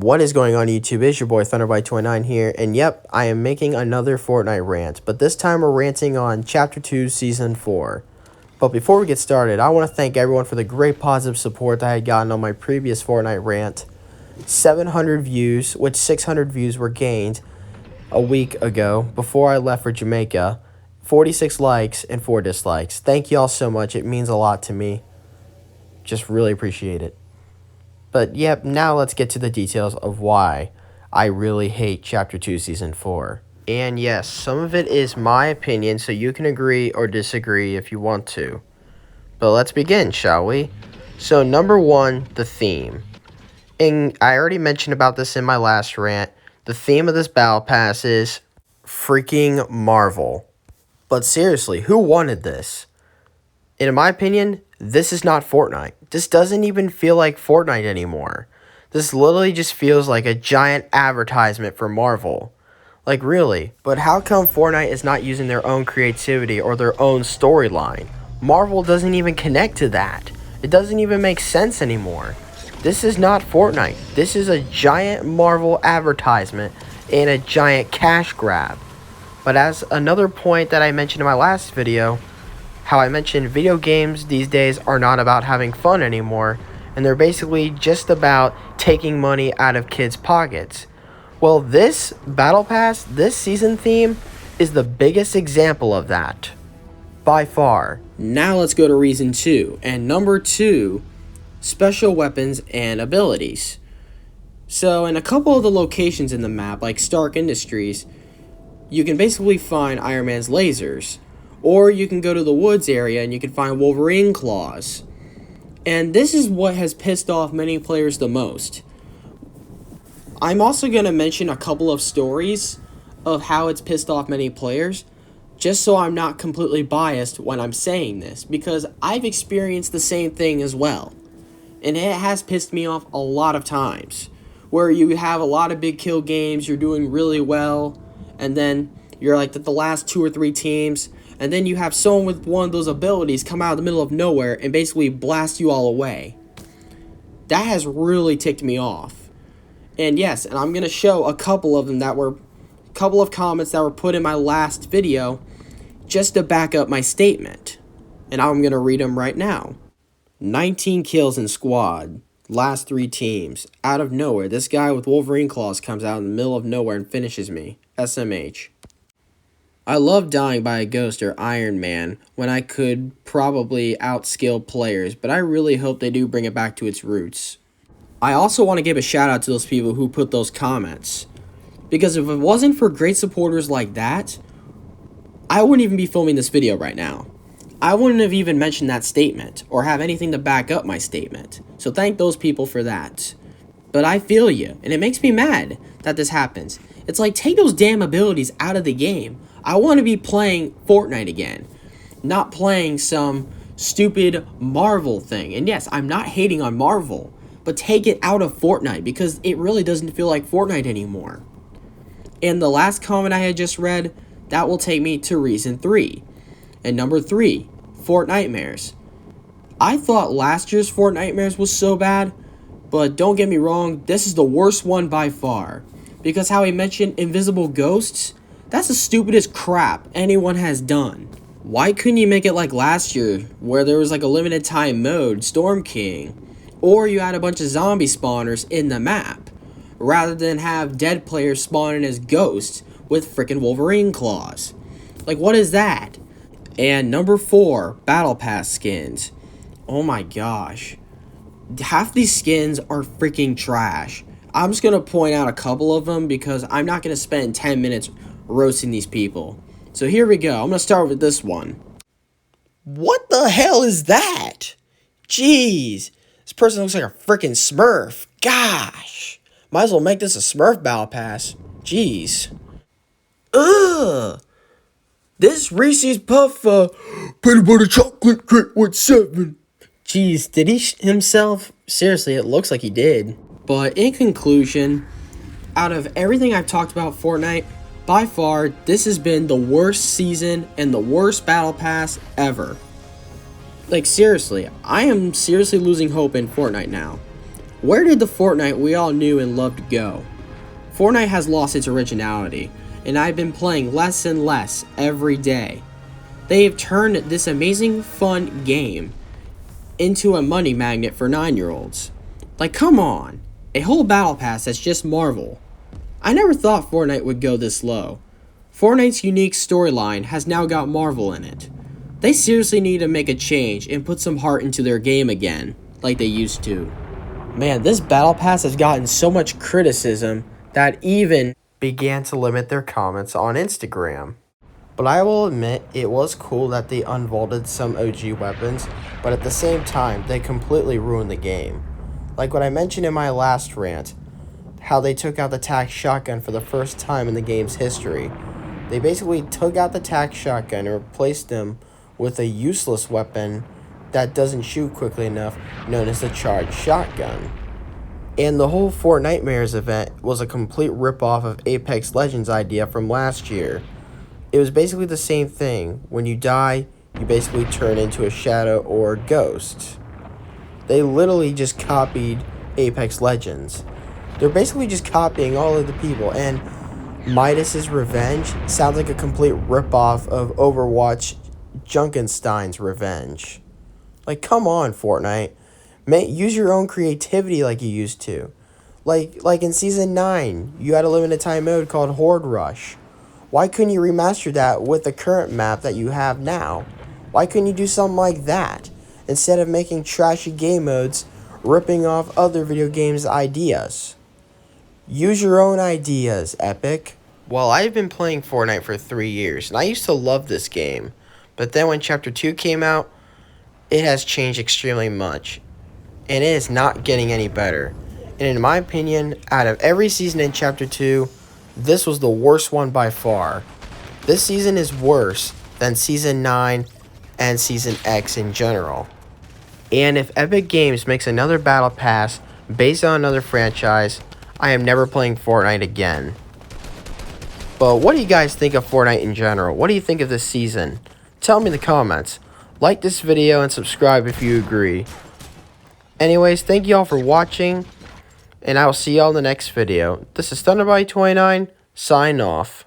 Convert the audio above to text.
What is going on YouTube? It's your boy Thunderbite29 here, and yep, I am making another Fortnite rant, but this time we're ranting on Chapter 2, Season 4. But before we get started, I want to thank everyone for the great positive support that I had gotten on my previous Fortnite rant. 700 views, which 600 views were gained a week ago before I left for Jamaica. 46 likes and 4 dislikes. Thank you all so much. It means a lot to me. Just really appreciate it. But yep, now let's get to the details of why I really hate Chapter 2 Season 4. And yes, some of it is my opinion, so you can agree or disagree if you want to. But let's begin, shall we? So number one, the theme. And I already mentioned about this in my last rant. The theme of this Battle Pass is freaking Marvel. But seriously, who wanted this? And in my opinion, this is not Fortnite. This doesn't even feel like Fortnite anymore. This literally just feels like a giant advertisement for Marvel. Like, really. But how come Fortnite is not using their own creativity or their own storyline? Marvel doesn't even connect to that. It doesn't even make sense anymore. This is not Fortnite. This is a giant Marvel advertisement and a giant cash grab. But as another point that I mentioned in my last video, how I mentioned video games these days are not about having fun anymore, and they're basically just about taking money out of kids' pockets. Well, this Battle Pass, this season theme, is the biggest example of that. By far. Now let's go to reason 2. And number 2, special weapons and abilities. So in a couple of the locations in the map, like Stark Industries, you can basically find Iron Man's lasers. Or you can go to the woods area and you can find Wolverine claws. And this is what has pissed off many players the most. I'm also going to mention a couple of stories of how it's pissed off many players, just so I'm not completely biased when I'm saying this, because I've experienced the same thing as well. And it has pissed me off a lot of times, where you have a lot of big kill games, you're doing really well, and then you're like the last 2 or 3 teams, and then you have someone with one of those abilities come out of the middle of nowhere and basically blast you all away. That has really ticked me off. And yes, and I'm going to show a couple of them that were, a couple of comments that were put in my last video just to back up my statement. And I'm going to read them right now. 19 kills in squad, last 3 teams. Out of nowhere, this guy with Wolverine claws comes out in the middle of nowhere and finishes me. SMH. I love dying by a ghost or Iron Man when I could probably outskill players, but I really hope they do bring it back to its roots. I also want to give a shout out to those people who put those comments, because if it wasn't for great supporters like that, I wouldn't even be filming this video right now. I wouldn't have even mentioned that statement or have anything to back up my statement, so thank those people for that. But I feel you, and it makes me mad that this happens. It's like, take those damn abilities out of the game. I want to be playing Fortnite again, not playing some stupid Marvel thing. And yes, I'm not hating on Marvel, but take it out of Fortnite because it really doesn't feel like Fortnite anymore. And the last comment I had just read, that will take me to reason 3. And number 3, Fortnitemares. I thought last year's Fortnitemares was so bad, but don't get me wrong, this is the worst one by far. Because how he mentioned invisible ghosts, that's the stupidest crap anyone has done. Why couldn't you make it like last year, where there was like a limited time mode, Storm King, or you had a bunch of zombie spawners in the map, rather than have dead players spawning as ghosts with frickin' Wolverine claws? Like, what is that? And number 4, Battle Pass skins. Oh my gosh. Half these skins are freaking trash. I'm just going to point out a couple of them because I'm not going to spend 10 minutes roasting these people. So here we go. I'm going to start with this one. What the hell is that? Jeez. This person looks like a freaking Smurf. Gosh. Might as well make this a Smurf Battle Pass. Jeez. Ugh. This Reese's Puff peanut butter chocolate cake with 7. Jeez, did he himself? Seriously, it looks like he did. But in conclusion, out of everything I've talked about Fortnite, by far, this has been the worst season and the worst Battle Pass ever. Like, seriously, I am seriously losing hope in Fortnite now. Where did the Fortnite we all knew and loved go? Fortnite has lost its originality, and I've been playing less and less every day. They have turned this amazing, fun game into a money magnet for 9-year-olds. Like, come on, a whole battle pass that's just Marvel. I never thought Fortnite would go this low. Fortnite's unique storyline has now got Marvel in it. They seriously need to make a change and put some heart into their game again, like they used to. Man, this battle pass has gotten so much criticism that even began to limit their comments on Instagram. But I will admit, it was cool that they unvaulted some OG weapons, but at the same time, they completely ruined the game. Like what I mentioned in my last rant, how they took out the tac shotgun for the first time in the game's history. They basically took out the tac shotgun and replaced them with a useless weapon that doesn't shoot quickly enough, known as the charged shotgun. And the whole Fortnitemares event was a complete ripoff of Apex Legends' idea from last year. It was basically the same thing. When you die, you basically turn into a shadow or a ghost. They literally just copied Apex Legends. They're basically just copying all of the people, and Midas's Revenge sounds like a complete ripoff of Overwatch Junkenstein's Revenge. Like, come on, Fortnite. Use your own creativity like you used to. Like in Season 9, you had a limited time mode called Horde Rush. Why couldn't you remaster that with the current map that you have now? Why couldn't you do something like that, instead of making trashy game modes, ripping off other video games' ideas? Use your own ideas, Epic. Well, I've been playing Fortnite for 3 years, and I used to love this game. But then when Chapter 2 came out, it has changed extremely much. And it is not getting any better. And in my opinion, out of every season in Chapter 2, this was the worst one by far. This season is worse than Season 9 and Season X in general. And if Epic Games makes another battle pass based on another franchise, I am never playing Fortnite again. But what do you guys think of Fortnite in general? What do you think of this season? Tell me in the comments. Like this video and subscribe if you agree. Anyways, thank you all for watching, and I will see y'all in the next video. This is Thunderby29, sign off.